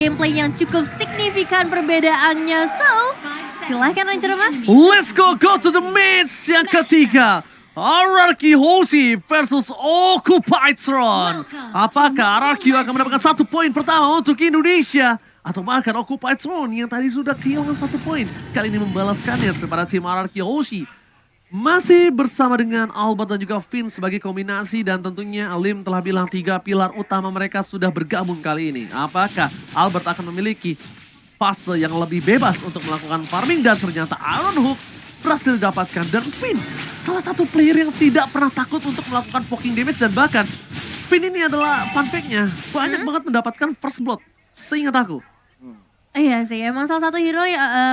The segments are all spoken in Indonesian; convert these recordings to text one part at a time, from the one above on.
Gameplay yang cukup signifikan perbedaannya, so silahkan lanjut mas. Let's go to the match yang ketiga. Hierarchy Hoshi versus Occupytron. Apakah Hierarchy akan mendapatkan 1 poin pertama untuk Indonesia? Atau bahkan Occupytron yang tadi sudah kehilangan 1 poin. Kali ini membalaskannya kepada tim Hierarchy Hoshi. Masih bersama dengan Albert dan juga Finn sebagai kombinasi, dan tentunya Alim telah bilang 3 pilar utama mereka sudah bergabung kali ini. Apakah Albert akan memiliki fase yang lebih bebas untuk melakukan farming, dan ternyata Iron Hook berhasil didapatkan, dan Finn salah satu player yang tidak pernah takut untuk melakukan poking damage, dan bahkan Finn ini adalah fun fact-nya banyak banget mendapatkan first blood seingat aku. Iya sih, emang salah satu hero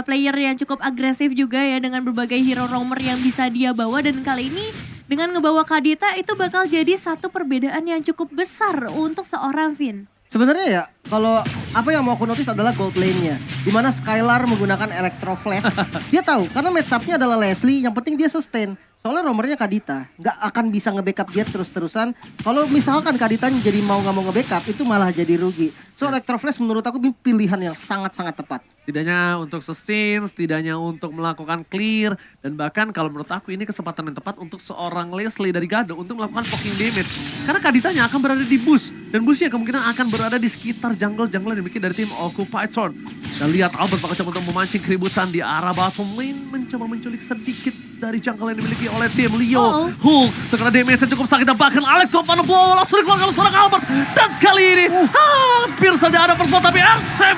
player yang cukup agresif juga ya, dengan berbagai hero roamer yang bisa dia bawa, dan kali ini dengan ngebawa Kadita itu bakal jadi satu perbedaan yang cukup besar untuk seorang Finn. Sebenarnya ya, kalau apa yang mau aku notice adalah gold lane-nya. Dimana Skylar menggunakan Electro Flash. Dia tahu, karena match up-nya adalah Leslie, yang penting dia sustain. Soalnya romernya Kadita, nggak akan bisa nge-backup dia terus-terusan. Kalau misalkan Kadita jadi mau nggak mau nge-backup, itu malah jadi rugi. So Electro Flash menurut aku pilihan yang sangat-sangat tepat. Setidaknya untuk sustain, setidaknya untuk melakukan clear, dan bahkan kalau menurut aku ini kesempatan yang tepat untuk seorang Leslie dari Gado untuk melakukan poking damage. Karena Kaditanya akan berada di bush, dan bushnya kemungkinan akan berada di sekitar jungle yang dimiliki dari tim Occupytron. Dan lihat Albert bakal coba untuk memancing keributan di arah bottom lane, mencoba menculik sedikit dari jungle yang dimiliki oleh tim Leo. Hulk terkena damage yang cukup sakit, dan bahkan Alex Topan langsung dikeluarkan seorang Albert. Dan kali ini hampir saja ada first blood, tapi R7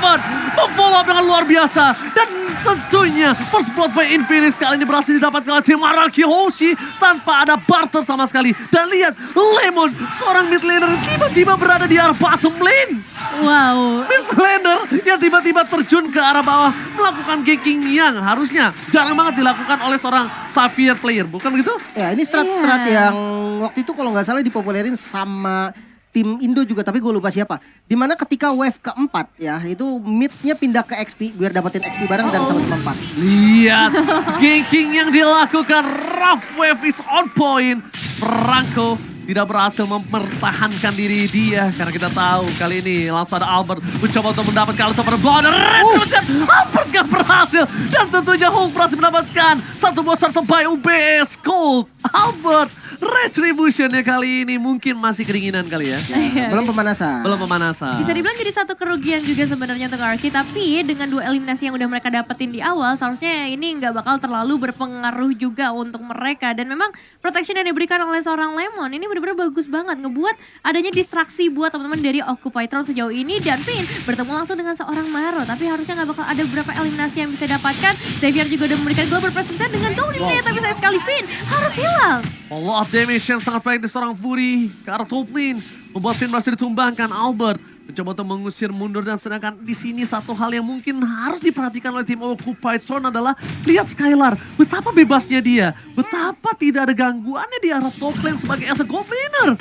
memfollow up dengan luar biasa. Dan tentunya first blood by Infinix kali ini berhasil didapatkan oleh tim Hierarchy Hoshi tanpa ada barter sama sekali. Dan lihat Lemon, seorang mid laner tiba-tiba berada di arah bottom lane. Wow. Mid laner yang tiba-tiba terjun ke arah bawah melakukan ganking yang harusnya jarang banget dilakukan oleh seorang Xavier player, bukan begitu? Ya ini strat-strat yang waktu itu kalau nggak salah dipopulerin sama tim Indo juga, tapi gue lupa siapa. Dimana ketika wave keempat ya, itu midnya pindah ke XP biar dapetin XP bareng dan sama-sama 4. Lihat ganking yang dilakukan, rough wave is on point. Franco tidak berhasil mempertahankan diri dia, karena kita tahu kali ini langsung ada Albert mencoba untuk mendapatkan Alto pada Blood. Albert gak berhasil, dan tentunya Hulk berhasil mendapatkan satu bocor terbaik UBS Gold. Albert retributionnya kali ini mungkin masih keringinan kali ya. Belum pemanasan. Belum pemanasan. Bisa dibilang jadi satu kerugian juga sebenarnya untuk Archie, tapi dengan 2 eliminasi yang udah mereka dapetin di awal, seharusnya ini nggak bakal terlalu berpengaruh juga untuk mereka. Dan memang protection yang diberikan oleh seorang Lemon ini benar-benar bagus banget, ngebuat adanya distraksi buat teman-teman dari Occupytron sejauh ini. Dan Finn bertemu langsung dengan seorang Maro, tapi harusnya nggak bakal ada beberapa eliminasi yang bisa dapatkan. Xavier juga udah memberikan global presence dengan dominate, tapi sayang sekali Finn harus hilang. Follow up damage yang sangat baik dari seorang Fury ke arah top lane, membuat Finn berhasil ditumbangkan. Albert mencoba untuk mengusir mundur, dan sedangkan di sini satu hal yang mungkin harus diperhatikan oleh tim Occupytron adalah lihat Skylar, betapa bebasnya dia, betapa tidak ada gangguannya di arah top lane sebagai as a gold laner.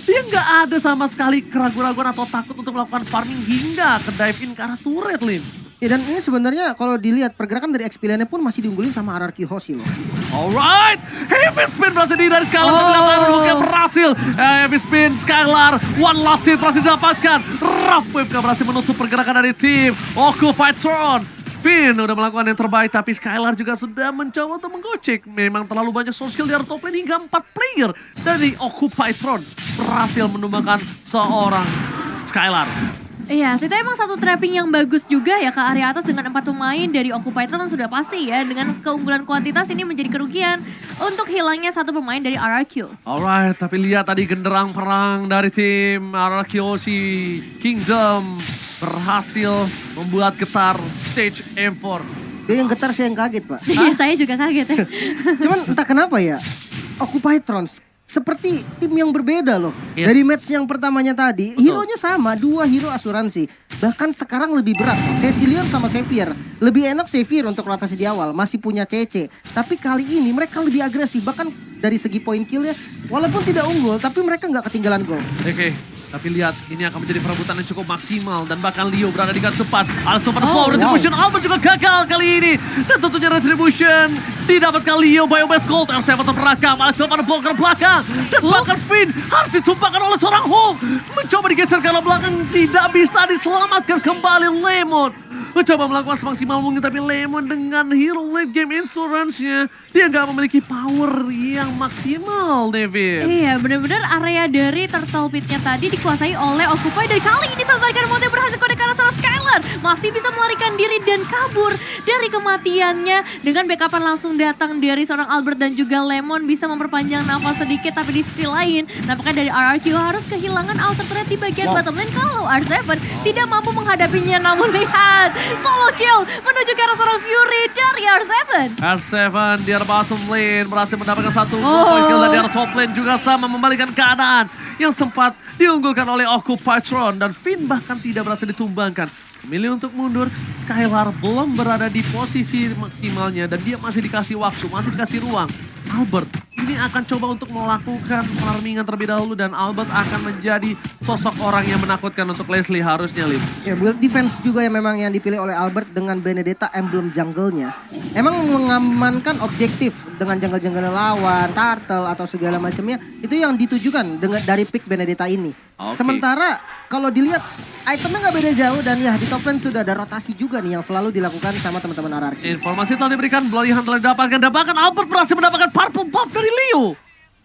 Dia nggak ada sama sekali keraguan-raguan atau takut untuk melakukan farming hingga ke dive in ke arah turret lane. Ya, dan ini sebenarnya kalau dilihat pergerakan dari XP lane-nya pun masih diunggulin sama Hierarchy Hoshi loh. Alright, heavy spin berhasil dari Skylar, tapi lihat Hulk berhasil. Heavy spin Skylar, one last hit berhasil didapatkan. Rough wave gak berhasil menutup pergerakan dari tim Occupytron. Finn udah melakukan yang terbaik, tapi Skylar juga sudah mencoba untuk menggocek. Memang terlalu banyak source skill di arah top lane, hingga 4 player dari Occupytron berhasil menumbangkan seorang Skylar. Iya, itu emang satu trapping yang bagus juga ya ke area atas dengan 4 pemain dari Occupytron sudah pasti ya. Dengan keunggulan kuantitas ini menjadi kerugian untuk hilangnya 1 pemain dari RRQ. Alright, tapi lihat tadi genderang perang dari tim Hierarchy Hoshi Kingdom berhasil membuat getar stage M4. Dia yang getar, saya yang kaget pak. Iya, saya juga kaget ya. Cuman entah kenapa ya, Occupytron seperti tim yang berbeda loh. Yes. Dari match yang pertamanya tadi, hero-nya sama, 2 hero asuransi. Bahkan sekarang lebih berat, Cecilion sama Xavier. Lebih enak Xavier untuk rotasi di awal, masih punya CC. Tapi kali ini mereka lebih agresif, bahkan dari segi point kill-nya. Walaupun tidak unggul, tapi mereka nggak ketinggalan gol. Oke, Tapi lihat, ini akan menjadi perebutan yang cukup maksimal. Dan bahkan Leo berada di garis depan. Alex pada power Retribution. Albert juga gagal kali ini. Dan tentunya Retribution didapatkan Leo. Biobase Gold. R7 terperakam. Alex pada power ke belakang. Dan bahkan Finn harus ditumpahkan oleh seorang Hulk. Mencoba digeser ke arah belakang. Tidak bisa diselamatkan kembali Lemon. Mencoba melakukan semaksimal mungkin, tapi Lemon dengan hero late game insurance-nya, dia nggak memiliki power yang maksimal, David. Iya, benar-benar area dari Turtle Pit-nya tadi dikuasai oleh Occupy. Dan kali ini Sultan Mode berhasil kode ke arah seorang Skylar. Masih bisa melarikan diri dan kabur dari kematiannya. Dengan backupan langsung datang dari seorang Albert dan juga Lemon bisa memperpanjang nafas sedikit. Tapi di sisi lain, nampaknya dari RRQ harus kehilangan outer turret di bagian bottom lane kalau R7 tidak mampu menghadapinya. Namun lihat, solo kill menuju ke arah seorang Fury dari R7. R7 di arah bottom lane berhasil mendapatkan satu kill, dan di arah top lane juga sama membalikan keadaan yang sempat diunggulkan oleh Occupatron, dan Finn bahkan tidak berhasil ditumbangkan. Memilih untuk mundur, Skylar belum berada di posisi maksimalnya dan dia masih dikasih waktu, masih dikasih ruang. Albert ini akan coba untuk melakukan farmingan terlebih dahulu, dan Albert akan menjadi sosok orang yang menakutkan untuk Leslie harusnya, Lim. Ya, build defense juga yang memang yang dipilih oleh Albert dengan Benedetta emblem jungle-nya. Emang mengamankan objektif dengan jungle-jungle lawan, turtle atau segala macamnya. Itu yang ditujukan dengan dari pick Benedetta ini. Okay. Sementara kalau dilihat itemnya nggak beda jauh, dan ya di top lane sudah ada rotasi juga nih yang selalu dilakukan sama teman-teman RRQ. Informasi telah diberikan, Bloody Hunt telah didapatkan, dan bahkan Albert berhasil mendapatkan purple buff dari Leo.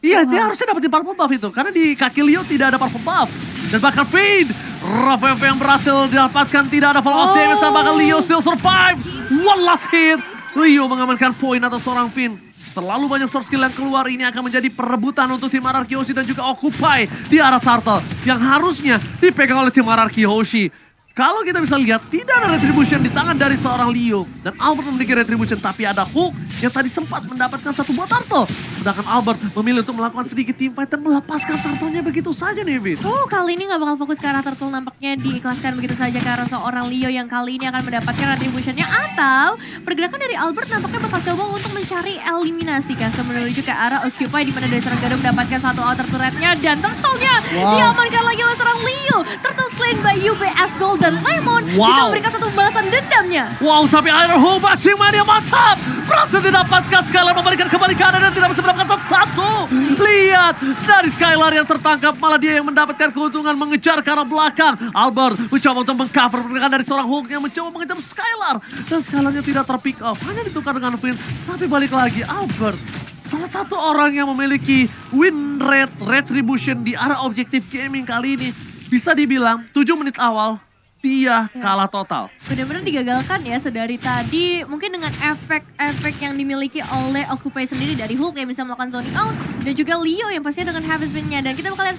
Iya, dia harusnya dapetin purple buff itu, karena di kaki Leo tidak ada purple buff. Dan bahkan Finn, Rafael yang berhasil didapatkan, tidak ada fall of damage, dan bahkan Leo still survive. One last hit, Leo mengamankan poin atas seorang Finn. Terlalu banyak source skill yang keluar, ini akan menjadi perebutan untuk tim RRQ Hoshi dan juga Occupy di arah Turtle yang harusnya dipegang oleh tim RRQ Hoshi. Kalau kita bisa lihat, tidak ada retribution di tangan dari seorang Leo. Dan Albert memiliki retribution, tapi ada Hulk yang tadi sempat mendapatkan satu buah turtle. Sedangkan Albert memilih untuk melakukan sedikit teamfight dan melepaskan turtle-nya begitu saja nih, Vin. Kali ini nggak bakal fokus ke arah turtle, nampaknya diikhlaskan begitu saja ke arah seorang Leo yang kali ini akan mendapatkan retribution-nya. Atau pergerakan dari Albert nampaknya bakal coba untuk mencari eliminasi kan, menuju ke arah Occupy, di mana dari seorang Gado mendapatkan satu outer turret-nya, dan turtle-nya diamankan lagi oleh seorang Leo. Turtle slain by UBS Gold, dan Lemon bisa memberikan satu balasan dendamnya. Wow, tapi Iron Hulk bajing mania mantap. Berhasil didapatkan, Skylar membalikan kembali kanan dan tidak bisa mendapatkan satu. Lihat, dari Skylar yang tertangkap, malah dia yang mendapatkan keuntungan mengejar ke arah belakang. Albert mencoba untuk mengcover pergerakan dari seorang Hulk yang mencoba mengejar Skylar. Dan Skylarnya tidak terpick up, hanya ditukar dengan Finn. Tapi balik lagi, Albert salah satu orang yang memiliki win rate retribution di arah objektif gaming kali ini. Bisa dibilang 7 menit awal dia kalah total. Benar-benar digagalkan ya sedari tadi, mungkin dengan efek-efek yang dimiliki oleh Occupy sendiri, dari Hulk yang bisa melakukan zoning out, dan juga Leo yang pastinya dengan heavy spin-nya. Dan kita bakal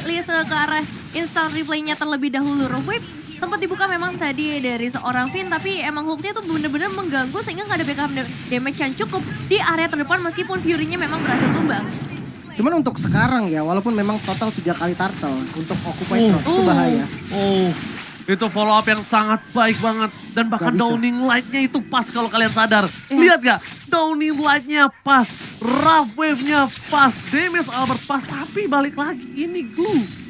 lihat ke arah instant replay-nya terlebih dahulu. Whip sempat dibuka memang tadi dari seorang Finn, tapi emang Hulk-nya tuh benar-benar mengganggu sehingga nggak ada backup damage yang cukup di area terdepan meskipun Fury-nya memang berhasil tumbang. Cuman untuk sekarang ya, walaupun memang total 3 kali turtle untuk Occupy itu bahaya. Itu follow up yang sangat baik banget. Dan bahkan downing light-nya itu pas kalau kalian sadar. Lihat gak? Downing light-nya pas. Rough wave-nya pas. Damage Albert pas. Tapi balik lagi, ini glue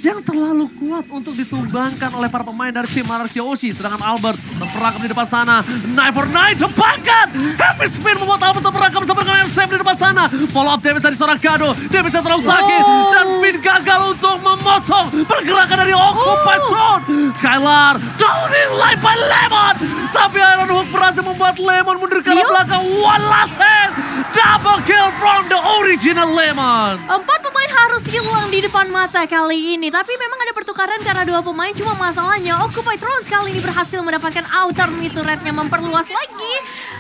yang terlalu kuat untuk ditumbangkan oleh para pemain dari tim RRQ Hoshi. Sedangkan Albert terperangkap di depan sana. Knife for Knife terbangkan. Heavy spin membuat Albert terperangkap bersama dengan M7 di depan sana. Follow up damage dari seorang Gado. Damage yang terlalu sakit. Dan Finn gagal untuk memotong pergerakan dari Occupy Tron. Skylar downing light by Lemon. Tapi Iron Hulk berhasil membuat Lemon mundur ke arah belakang. One last hit. Double kill from the original Lemon. 4 pemain harus hilang di depan mata kali ini. Tapi memang ada pertukaran karena 2 pemain. Cuma masalahnya Occupy Thrones kali ini berhasil mendapatkan outer mid turret-nya, memperluas lagi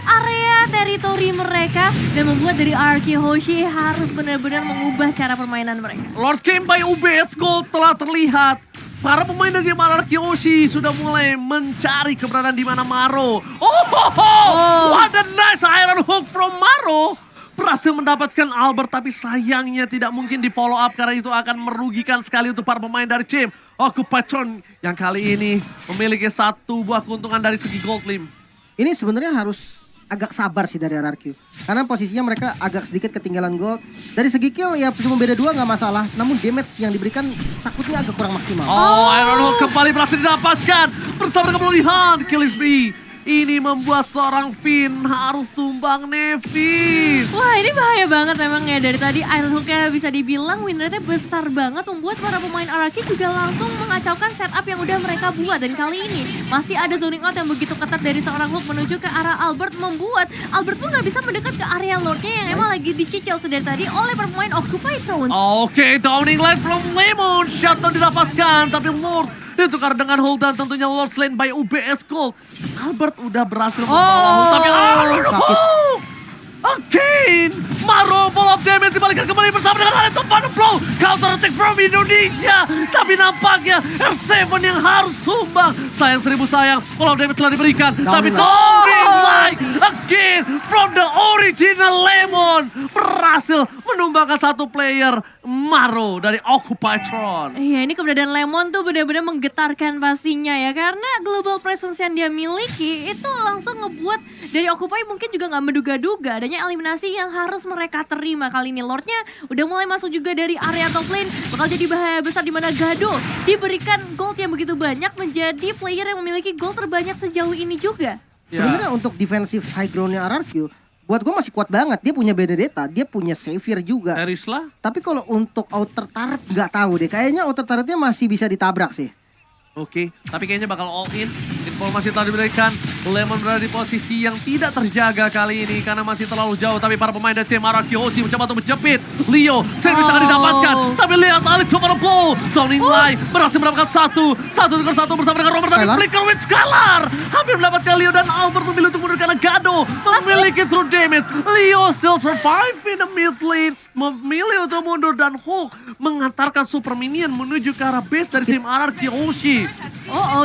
area teritori mereka. Dan membuat dari RRQ Hoshi harus benar-benar mengubah cara permainan mereka. Lord Game by UBS Gold telah terlihat. Para pemain dari game RRQ Hoshi sudah mulai mencari keberadaan di mana Maro. What a nice Iron Hook from Maro. Berhasil mendapatkan Albert, tapi sayangnya tidak mungkin di follow up karena itu akan merugikan sekali untuk para pemain dari tim Occupatron yang kali ini memiliki satu buah keuntungan dari segi gold lim. Ini sebenarnya harus agak sabar sih dari RRQ. Karena posisinya mereka agak sedikit ketinggalan gold. Dari segi kill ya cuma beda 2 nggak masalah. Namun damage yang diberikan takutnya agak kurang maksimal. Oh, Iron Hook kembali berhasil didapatkan bersama dengan pemulihan Killisby. Ini membuat seorang Finn harus tumbang Nevi. Wah ini bahaya banget memang ya. Dari tadi Iron Hook-nya bisa dibilang win rate-nya besar banget. Membuat para pemain RRQ juga langsung mengacaukan setup yang udah mereka buat. Dan kali ini masih ada zoning out yang begitu ketat dari seorang Hook menuju ke arah Albert. Membuat Albert pun gak bisa mendekat ke area Lord-nya yang emang lagi dicicil sedari tadi oleh para pemain Occupy Thrones. Oke, downing line from Lemon. Shutdown didapatkan, tapi Lord ditukar dengan hold dan tentunya Lord slain by UBS Gold. Albert udah berhasil membawa hold, tapi again, Maro full of damage dibalikan kembali bersama dengan Alex Van Flow. Counter attack from Indonesia. Tapi nampaknya R7 yang harus tumbang. Sayang seribu sayang, full of damage telah diberikan. Tapi downing line again from the original Lemon. Berhasil menumbangkan satu player, Maro dari Occupy Throne. Iya ini keberadaan Lemon tuh benar-benar menggetarkan pastinya ya. Karena global presence yang dia miliki itu langsung ngebuat dari Occupy mungkin juga gak menduga-duga adanya eliminasi yang harus mereka terima. Kali ini Lordnya udah mulai masuk juga dari area top lane. Bakal jadi bahaya besar di mana Gado diberikan gold yang begitu banyak menjadi player yang memiliki gold terbanyak sejauh ini juga. Sebenarnya untuk defensive high groundnya RRQ, buat gue masih kuat banget. Dia punya Benedetta, dia punya Xavier juga. Erisla? Tapi kalau untuk outer turret nggak tahu deh. Kayaknya outer turretnya masih bisa ditabrak sih. Oke, tapi kayaknya bakal all in. Informasi telah diberikan. Lemon berada di posisi yang tidak terjaga kali ini karena masih terlalu jauh. Tapi para pemain dari tim RRQ Hoshi mencoba untuk menjepit. Leo servis akan didapatkan. Tapi lihat Alex coba blow. Downing line berhasil mendapatkan satu bersama dengan Robert. Tapi flicker with Scalar. Hampir mendapatkan Leo dan Albert memilih untuk mundur karena Gado memiliki true damage. Leo still survive in the mid lane. Memilih untuk mundur dan Hulk mengantarkan super minion menuju ke arah base dari tim RRQ Hoshi.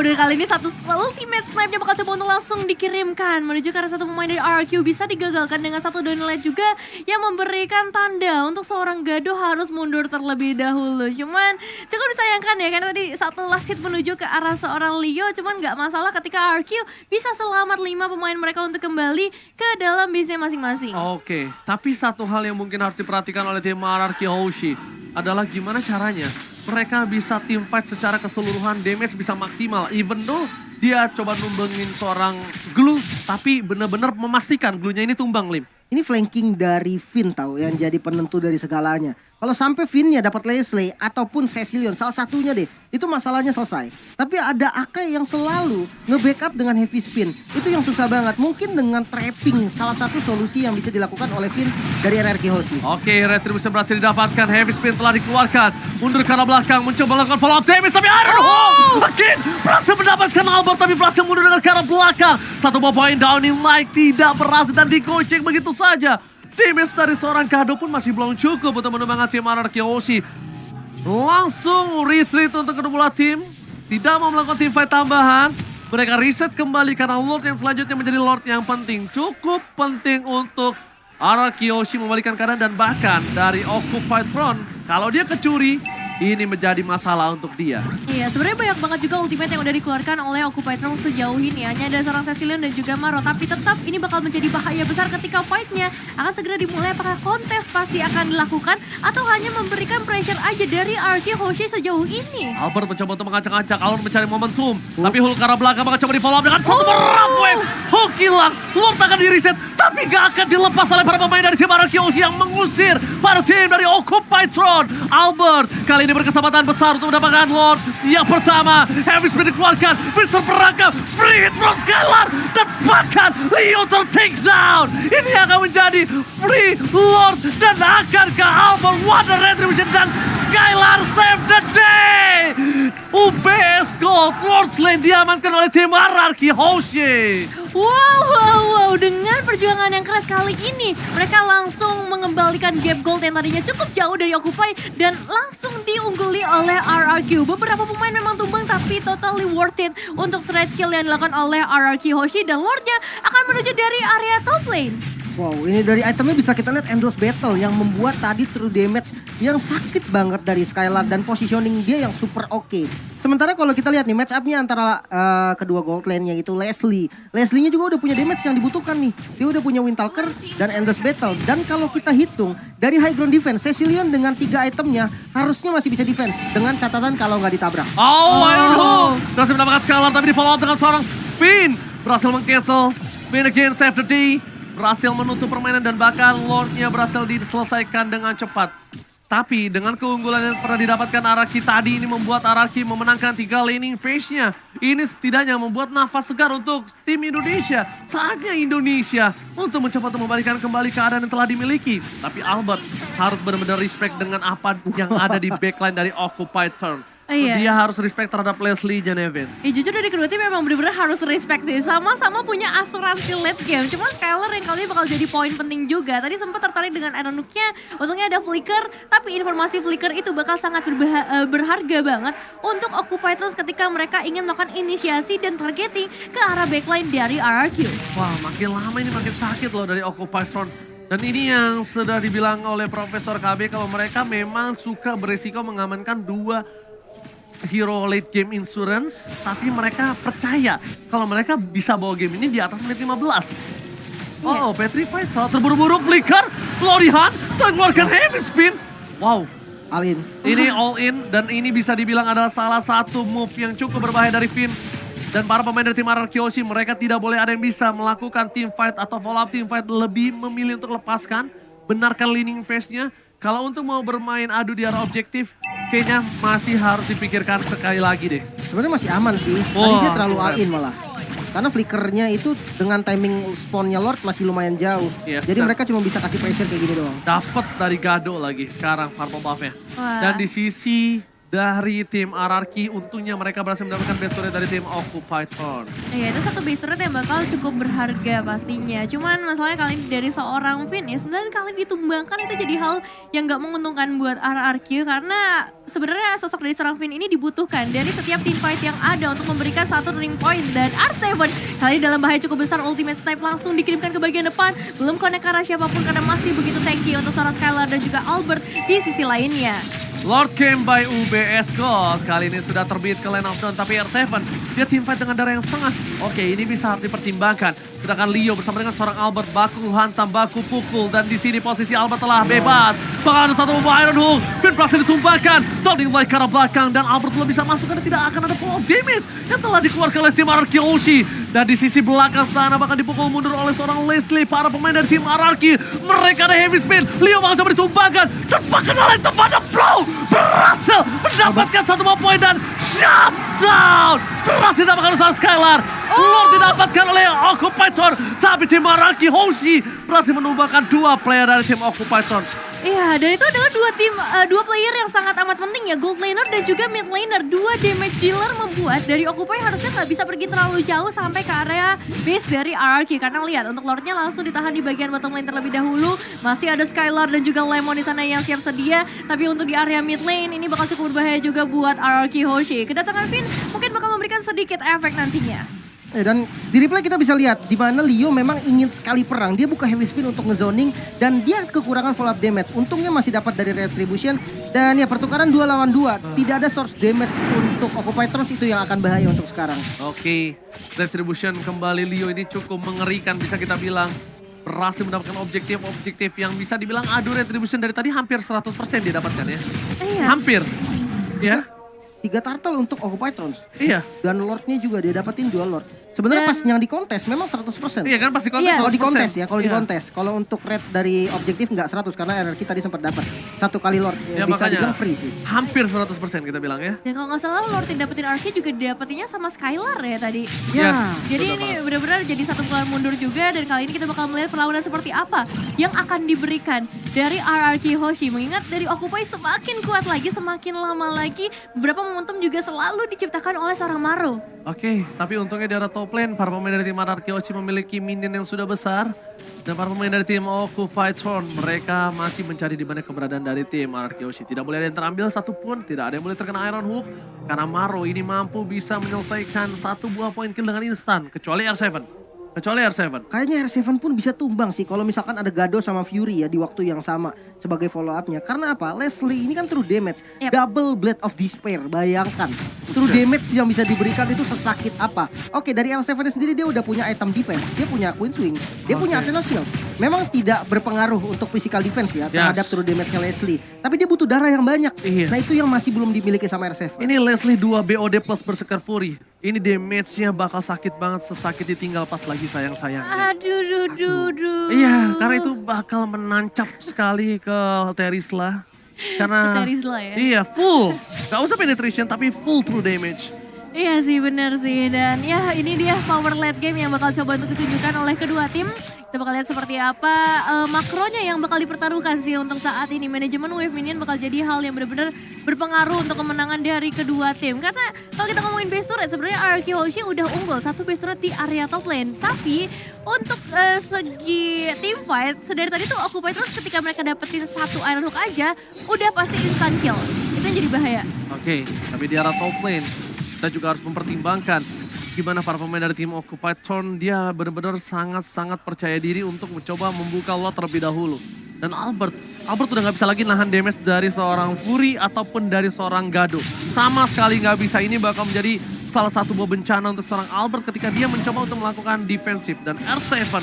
Dan kali ini satu ultimate snipe-nya bakal coba untuk langsung dikirimkan menuju ke arah satu pemain dari RRQ. Bisa digagalkan dengan satu downlight juga yang memberikan tanda untuk seorang Gado harus mundur terlebih dahulu. Cuman cukup disayangkan ya karena tadi satu last hit menuju ke arah seorang Leo. Cuman gak masalah ketika RRQ bisa selamat 5 pemain mereka untuk kembali ke dalam base-nya masing-masing. Oke, tapi satu hal yang mungkin harus diperhatikan oleh tim RRQ Hoshi adalah gimana caranya mereka bisa team fight secara keseluruhan, damage bisa maksimal. Even though dia coba numbangin seorang Glue, tapi benar-benar memastikan Glue-nya ini tumbang, Lim. Ini flanking dari Finn tahu yang jadi penentu dari segalanya. Kalau sampai Finn-nya dapat Leslie ataupun Cecilion, salah satunya deh, itu masalahnya selesai. Tapi ada Akai yang selalu nge-backup dengan heavy spin. Itu yang susah banget. Mungkin dengan trapping salah satu solusi yang bisa dilakukan oleh Finn dari RRQ Hoshi. Oke, Retribution berhasil didapatkan. Heavy spin telah dikeluarkan. Mundur ke arah belakang, mencoba melakukan follow up damage. Tapi again, berhasil mendapatkan Albert, tapi berhasil mundur dengan ke arah belakang. Satu buah poin downing like tidak berhasil dan digocek begitu saja. Damage dari seorang Gado pun masih belum cukup untuk menumbangkan tim RRQ Hoshi. Langsung retreat untuk kedua tim. Tidak mau melakukan team fight tambahan. Mereka reset kembali karena Lord yang selanjutnya menjadi Lord yang penting. Cukup penting untuk RRQ Hoshi membalikan keadaan dan bahkan dari Occupy Throne. Kalau dia kecuri, ini menjadi masalah untuk dia. Iya, sebenarnya banyak banget juga ultimate yang udah dikeluarkan oleh Occupy Throne sejauh ini. Hanya ada seorang Cecilion dan juga Maro. Tapi tetap ini bakal menjadi bahaya besar ketika fight-nya akan segera dimulai. Apakah kontes pasti akan dilakukan atau hanya memberikan pressure aja dari RRQ Hoshi sejauh ini? Albert mencoba untuk mengacak-acak, Albert mencari momentum. Tapi Hulk ke arah belakang bakal coba di follow up dengan satu merap wave. Hulk hilang, Lord akan di reset. Tapi gak akan dilepas oleh para pemain dari tim RRQ Hoshi yang mengusir para tim dari Occupy Throne. Albert kali ini berkesempatan besar untuk mendapatkan Lord yang pertama. Heavy spin dikeluarkan, Victor perangkap, free hit from Skylar. Dan bahkan Leo ter-take down. Ini akan menjadi free Lord dan akan ke Albert. Wonder Retribution dan Skylar save the day. UBS Gold, Lord Slain diamankan oleh tim RRQ Hoshi. Wow, dengan perjuangan yang keras kali ini mereka langsung mengembalikan gap gold yang tadinya cukup jauh dari Occupy dan langsung diungguli oleh RRQ. Beberapa pemain memang tumbang tapi totally worth it untuk trade kill yang dilakukan oleh RRQ Hoshi dan Lordnya akan menuju dari area top lane. Wow, ini dari itemnya bisa kita lihat Endless Battle yang membuat tadi true damage yang sakit banget dari Skylar dan positioning dia yang super oke. Sementara kalau kita lihat nih match up-nya antara kedua gold lane yaitu Leslie. Leslie-nya juga udah punya damage yang dibutuhkan nih. Dia udah punya Windtalker dan Endless Battle. Dan kalau kita hitung dari high ground defense, Cecilion dengan 3 itemnya harusnya masih bisa defense. Dengan catatan kalau nggak ditabrak. Iron Hook berhasil mendapatkan Skylar tapi di follow up dengan seorang Finn. Berhasil meng-cancel. Finn again save the day. Berhasil menutup permainan dan bahkan Lord-nya berhasil diselesaikan dengan cepat. Tapi dengan keunggulan yang pernah didapatkan Araki tadi ini membuat Araki memenangkan 3 laning phase-nya. Ini setidaknya membuat nafas segar untuk tim Indonesia. Saatnya Indonesia untuk mencoba untuk membalikan kembali keadaan yang telah dimiliki. Tapi Albert harus benar-benar respect dengan apa yang ada di backline dari Occupied Turn. Iya. Dia harus respect terhadap Leslie Janevin. Jujur dari kedua tim memang bener-bener harus respect sih. Sama-sama punya asuransi late game. Cuma Skylar yang kali ini bakal jadi poin penting juga. Tadi sempat tertarik dengan Iron Hook-nya. Untungnya ada Flicker. Tapi informasi Flicker itu bakal sangat berharga banget untuk Occupy terus ketika mereka ingin melakukan inisiasi dan targeting ke arah backline dari RRQ. Wah, makin lama ini makin sakit loh dari Occupy Front. Dan ini yang sudah dibilang oleh Profesor KB kalau mereka memang suka beresiko mengamankan 2 hero late game insurance, tapi mereka percaya kalau mereka bisa bawa game ini di atas menit 15. Oh, Petrified terburu-buru Flicker, Florian mengeluarkan heavy spin. Wow, All in. ini all in dan ini bisa dibilang adalah salah satu move yang cukup berbahaya dari Finn. Dan para pemain dari tim RRQ Hoshi, mereka tidak boleh ada yang bisa melakukan team fight atau follow up team fight, lebih memilih untuk lepaskan, benarkan leaning phase-nya. Kalau untuk mau bermain adu di arah objektif, kayaknya masih harus dipikirkan sekali lagi deh. Sebenarnya masih aman sih. Tadi dia terlalu all in malah. Karena flickernya itu dengan timing spawnnya Lord masih lumayan jauh. Yes, Jadi mereka cuma bisa kasih pressure kayak gini doang. Dapat dari Gado lagi sekarang purple buff-nya. Wah. Dan di sisi dari tim RRQ, untungnya mereka berhasil mendapatkan best turret dari tim Occupied Front. Iya, itu satu base turret yang bakal cukup berharga pastinya. Cuman masalahnya kali ini dari seorang Finn ya, 9 kali ditumbangkan itu jadi hal yang gak menguntungkan buat RRQ. Karena sebenarnya sosok dari seorang Finn ini dibutuhkan dari setiap team fight yang ada untuk memberikan satu turning point. Dan R7 kali ini dalam bahaya cukup besar, ultimate snipe langsung dikirimkan ke bagian depan. Belum connect ke arah siapapun karena masih begitu tanky untuk seorang Skylar dan juga Albert di sisi lainnya. Lord came by UBS Gold. Kali ini sudah terbit ke Lane of Dawn. Tapi R7, dia team fight dengan darah yang setengah. Oke, ini bisa harus dipertimbangkan. Sedangkan Leo bersama dengan seorang Albert baku hantam, baku pukul. Dan di sini posisi Albert telah bebas. Bakal ada satu membawa Iron Hook. Finn berhasil ditumbangkan. Turning light ke arah belakang. Dan Albert belum bisa masuk karena tidak akan ada follow damage yang telah dikeluarkan oleh tim RRQ Hoshi. Dan di sisi belakang sana bahkan dipukul mundur oleh seorang Leslie. Para pemain dari tim RRQ. Mereka ada heavy spin. Leo bakal coba ditumbangkan. Dan bahkan oleh tempatnya blow. Berhasil mendapatkan satu poin dan shutdown. Berhasil didapatkan oleh Skylar. Lord didapatkan oleh Occupied Turn. Tapi tim RRQ Hoshi berhasil menumbangkan 2 player dari tim Occupied Turn. Iya, dan itu adalah dua player yang sangat amat penting ya, gold laner dan juga mid laner. 2 damage dealer membuat dari Occupy harusnya nggak bisa pergi terlalu jauh sampai ke area base dari RRQ. Karena lihat, untuk Lordnya langsung ditahan di bagian bottom lane terlebih dahulu. Masih ada Skylar dan juga Lemon di sana yang siap sedia. Tapi untuk di area mid lane ini bakal cukup berbahaya juga buat RRQ Hoshi. Kedatangan Finn mungkin bakal memberikan sedikit efek nantinya. Dan di replay kita bisa lihat di mana Leo memang ingin sekali perang. Dia buka heavy spin untuk ngezoning dan dia kekurangan follow up damage. Untungnya masih dapat dari retribution dan ya pertukaran 2 lawan 2. Tidak ada source damage untuk Occupy Thrones, itu yang akan bahaya untuk sekarang. Oke, retribution kembali Leo ini cukup mengerikan bisa kita bilang. Berhasil mendapatkan objektif yang bisa dibilang adu retribution dari tadi hampir 100% dia dapatkan ya. Iya. Hampir. Ya. 3 turtle untuk Occupy Thrones. Iya. Dan Lordnya juga dia dapetin 2 Lord. Sebenarnya pas yang di kontes memang 100%. Iya kan pasti kontes. Iya. Kalau di kontes ya, kalau di Iya. kontes. Kalau untuk rate dari objektif nggak 100 karena RRQ tadi sempat dapat 1 kali Lord. Ya, Bisa makanya dibilang free sih. hampir 100% kita bilang ya. Dan kalau nggak salah Lord yang dapetin RRQ juga dapetinnya sama Skylar ya tadi. Ya. Yes. Jadi ini benar-benar jadi satu bulan mundur juga, dan kali ini kita bakal melihat perlawanan seperti apa yang akan diberikan dari RRQ Hoshi. Mengingat dari Occupy semakin kuat lagi, semakin lama lagi, beberapa momentum juga selalu diciptakan oleh seorang Maru. Oke, tapi untungnya di arah top lane, para pemain dari tim RRQ Hoshi memiliki minion yang sudah besar. Dan para pemain dari tim Occupy Throne, mereka masih mencari di mana keberadaan dari tim RRQ Hoshi. Tidak boleh ada yang terambil satupun, tidak ada yang boleh terkena Iron Hook. Karena Maru ini mampu bisa menyelesaikan 1 buah poin kill dengan instan, kecuali R7. Kecuali R7. Kayaknya R7 pun bisa tumbang sih kalau misalkan ada Gado sama Fury ya di waktu yang sama sebagai follow up-nya. Karena apa? Leslie ini kan true damage, Yep. double Blade of Despair. Bayangkan, true damage yang bisa diberikan itu sesakit apa. Oke, dari R7 sendiri dia udah punya item defense, dia punya Queen Swing, dia punya Athena Shield. Memang tidak berpengaruh untuk physical defense ya terhadap true damage-nya Leslie. Tapi dia butuh darah yang banyak. Iya. Nah itu yang masih belum dimiliki sama R7. Ini Leslie 2 BOD plus Berserker Fury. Ini damage-nya bakal sakit banget, sesakit ditinggal pas lagi sayang-sayangnya. Aduh. Iya, karena itu bakal menancap sekali ke Terisla. Karena Ke Terisla ya? Iya, full. Gak usah penetration tapi full true damage. Iya sih bener sih, dan ya ini dia power late game yang bakal coba untuk ditunjukkan oleh kedua tim. Kita bakal lihat seperti apa makronya yang bakal dipertaruhkan sih untuk saat ini. Manajemen wave minion bakal jadi hal yang benar-benar berpengaruh untuk kemenangan dari kedua tim. Karena kalau kita ngomongin base turret, sebenarnya Araki Hoshi udah unggul satu base turret di area top lane. Tapi untuk segi team fight, sedari tadi tuh Occupy terus ketika mereka dapetin satu Iron Hook aja, udah pasti instant kill. Itu yang jadi bahaya. Oke, tapi di arah top lane kita juga harus mempertimbangkan gimana para pemain dari tim Occupied Throne. Dia benar-benar sangat-sangat percaya diri untuk mencoba membuka lot terlebih dahulu. Dan Albert udah gak bisa lagi nahan damage dari seorang Fury ataupun dari seorang Gado. Sama sekali gak bisa. Ini bakal menjadi salah satu buah bencana untuk seorang Albert ketika dia mencoba untuk melakukan defensif. Dan R7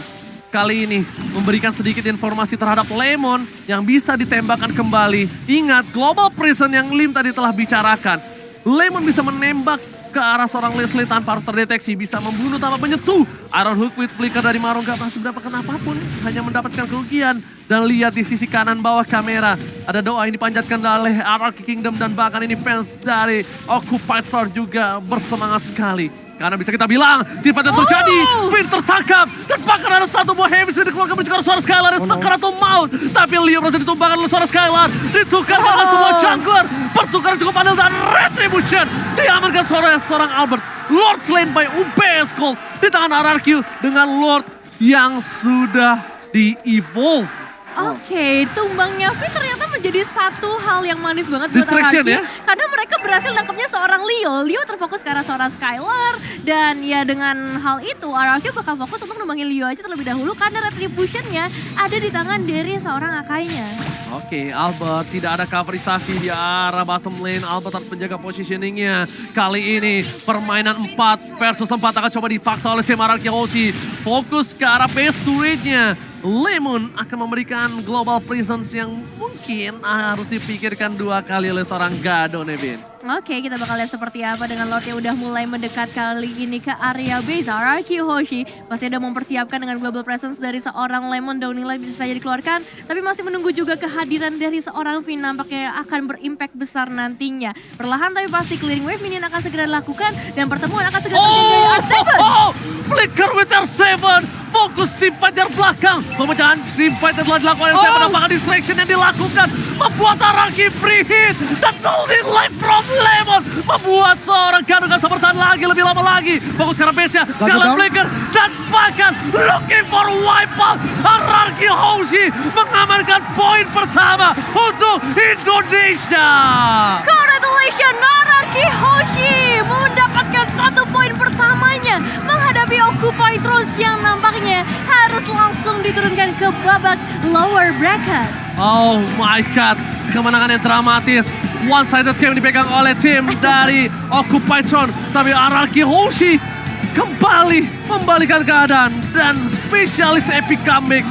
kali ini memberikan sedikit informasi terhadap Lemon yang bisa ditembakkan kembali. Ingat, Global Prison yang Lim tadi telah bicarakan. Lemon bisa menembak ke arah seorang Leslie tanpa harus terdeteksi. Bisa membunuh tanpa menyentuh. Iron Hook with Flicker dari Maron gak pernah mendapatkan apapun. Hanya mendapatkan kerugian. Dan lihat di sisi kanan bawah kamera. Ada doa yang dipanjatkan oleh Anarchy Kingdom. Dan bahkan ini fans dari Occupied Throne juga bersemangat sekali. Karena bisa kita bilang, tim fight yang terjadi, Finn tertangkap, dan bahkan ada satu buah heavy sudah dikeluarkan mencegah suara Skylar yang sekaratul maut. Tapi Leo berhasil ditumbangkan oleh suara Skylar, ditukar dengan semua jungler, pertukaran cukup adil dan retribution diamankan seorang Albert. Lord slain by UBS Gold di tangan Anarchy dengan Lord yang sudah di-evolve. Oke, tumbangnya Finn ternyata menjadi satu hal yang manis banget buat Distraction Araki. ya? Karena mereka berhasil nangkapnya seorang Leo. Leo terfokus ke arah seorang Skylar. Dan ya dengan hal itu, Araki bakal fokus untuk numbangin Leo aja terlebih dahulu. Karena retributionnya ada di tangan dari seorang Akainya. Oke, Albert tidak ada coverisasi di arah bottom lane. Albert harus menjaga positioningnya. Kali ini permainan 4 versus 4 akan coba dipaksa oleh tim Araki Hoshi. Fokus ke arah base turret-nya. Lemon akan memberikan global presence yang mungkin harus dipikirkan dua kali oleh seorang Gado, Nevin. Oke, kita bakal lihat seperti apa dengan Lord yang udah mulai mendekat kali ini ke area base. Araki Hoshi pasti udah mempersiapkan dengan global presence dari seorang Lemon. Downhill bisa saja dikeluarkan, tapi masih menunggu juga kehadiran dari seorang Finn. Nampaknya akan berimpact besar nantinya. Perlahan tapi pasti clearing wave minion akan segera dilakukan dan pertemuan akan segera terjadi dari R7. Flicker with R7, fokus tim fight dari belakang. Pemecahan tim fight yang telah dilakukan R7, apakah distraction yang dilakukan membuat Araki free hit dan holding life from Lemon membuat seorang Gado gak bisa bertahan lagi lebih lama lagi. Fokus karena base-nya, Scarlet Flicker dan bahkan looking for wipeout. Araki Hoshi mengamankan poin pertama untuk Indonesia. Congratulations, Araki Hoshi mendapatkan 1 poin pertamanya menghadapi Occupy Throne yang nampaknya harus langsung diturunkan ke babak lower bracket. Oh my god, kemenangan yang dramatis. One-sided game dipegang oleh tim dari Occupy Throne. Tapi Araki Hoshi kembali membalikan keadaan dan spesialis epic comeback